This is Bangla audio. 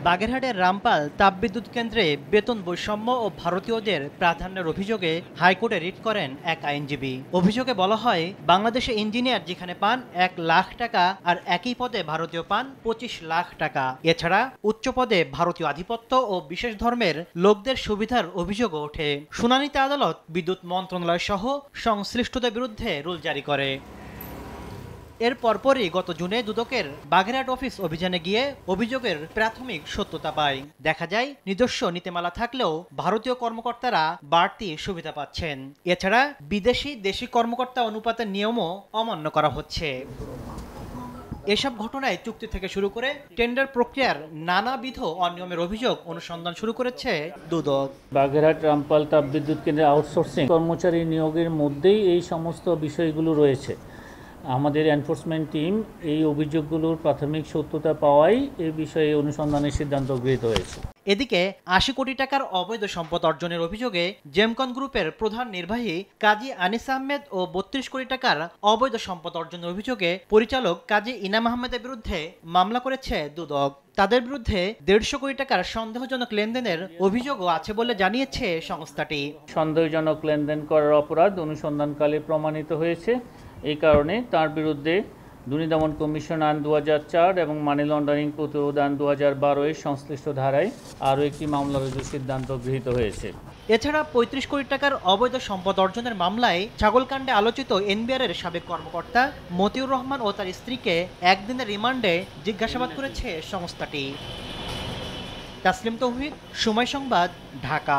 বাগেরহাটের রামপাল তাপবিদ্যুৎ কেন্দ্রে বেতন বৈষম্য ও ভারতীয়দের প্রাধান্যের অভিযোগে হাইকোর্টে রিট করেন এক আইনজীবী। অভিযোগে বলা হয়, বাংলাদেশে ইঞ্জিনিয়ার যেখানে পান 1 লাখ টাকা আর একই পদে ভারতীয় পান 25 লাখ টাকা। এছাড়া উচ্চ পদে ভারতীয় আধিপত্য ও বিশেষ ধর্মের লোকদের সুবিধার অভিযোগও ওঠে। শুনানিতে আদালত বিদ্যুৎ মন্ত্রণালয় সহ সংশ্লিষ্টদের বিরুদ্ধে রুল জারি করে। এর পরপরই গত জুনে দুদকের বাগেরহাট অফিস অভিযানে গিয়ে অভিযোগের প্রাথমিক সত্যতা পায়। দেখা যায়, নিজস্ব নীতিমালা থাকলেও ভারতীয় কর্মকর্তারা বাড়তি সুবিধা পাচ্ছেন। এছাড়া বিদেশি দেশি কর্মকর্তা অনুপাতের নিয়মও অমান্য করা হচ্ছে। এসব ঘটনায় চুক্তি থেকে শুরু করে টেন্ডার প্রক্রিয়ার নানাবিধ অনিয়মের অভিযোগ অনুসন্ধান শুরু করেছে দুদক। বাগেরহাট রামপাল তাপবিদ্যুৎ কেন্দ্রে আউটসোর্সিং কর্মচারী নিয়োগের মধ্যেই এই সমস্ত বিষয়গুলো রয়েছে। আমাদের এনফোর্সমেন্ট টিম এই অভিযোগগুলোর প্রাথমিক সত্যতা পাওয়াই এ বিষয়ে অনুসন্ধানের সিদ্ধান্ত গৃহীত হয়েছে। এদিকে ৮০ কোটি টাকার অবৈধ সম্পদ অর্জনের অভিযোগে জেমকন গ্রুপের প্রধান নির্বাহী কাজী আনিস আহমেদ ও ৩২ কোটি টাকার অবৈধ সম্পদ অর্জনের অভিযোগে পরিচালক কাজী ইনাম আহমেদের বিরুদ্ধে মামলা করেছে দুদক। তাদের বিরুদ্ধে ১৫০ কোটি টাকার সন্দেহজনক লেনদেনের অভিযোগও আছে বলে জানিয়েছে সংস্থাটি। সন্দেহজনক লেনদেন করার অপরাধ অনুসন্ধানকালে প্রমাণিত হয়েছে। এই কারণে তার বিরুদ্ধে দুর্নীতি দমন কমিশন আইন ২০০৪ এবং মানি লন্ডারিং প্রতিরোধ আইন ২০১২ এর সংশ্লিষ্ট ধারায় আরও একটি মামলা রুজুর সিদ্ধান্ত গৃহীত হয়েছে। এছাড়া ৩৫ কোটি টাকার অবৈধ সম্পদ অর্জনের মামলায় ছাগলকাণ্ডে আলোচিত এনবিআর-এর সাবেক কর্মকর্তা মতিউর রহমান ও তার স্ত্রীকে একদিনের রিমান্ডে জিজ্ঞাসাবাদ করেছে সংস্থাটি। তাসলিম তৌহিদ, সময় সংবাদ, ঢাকা।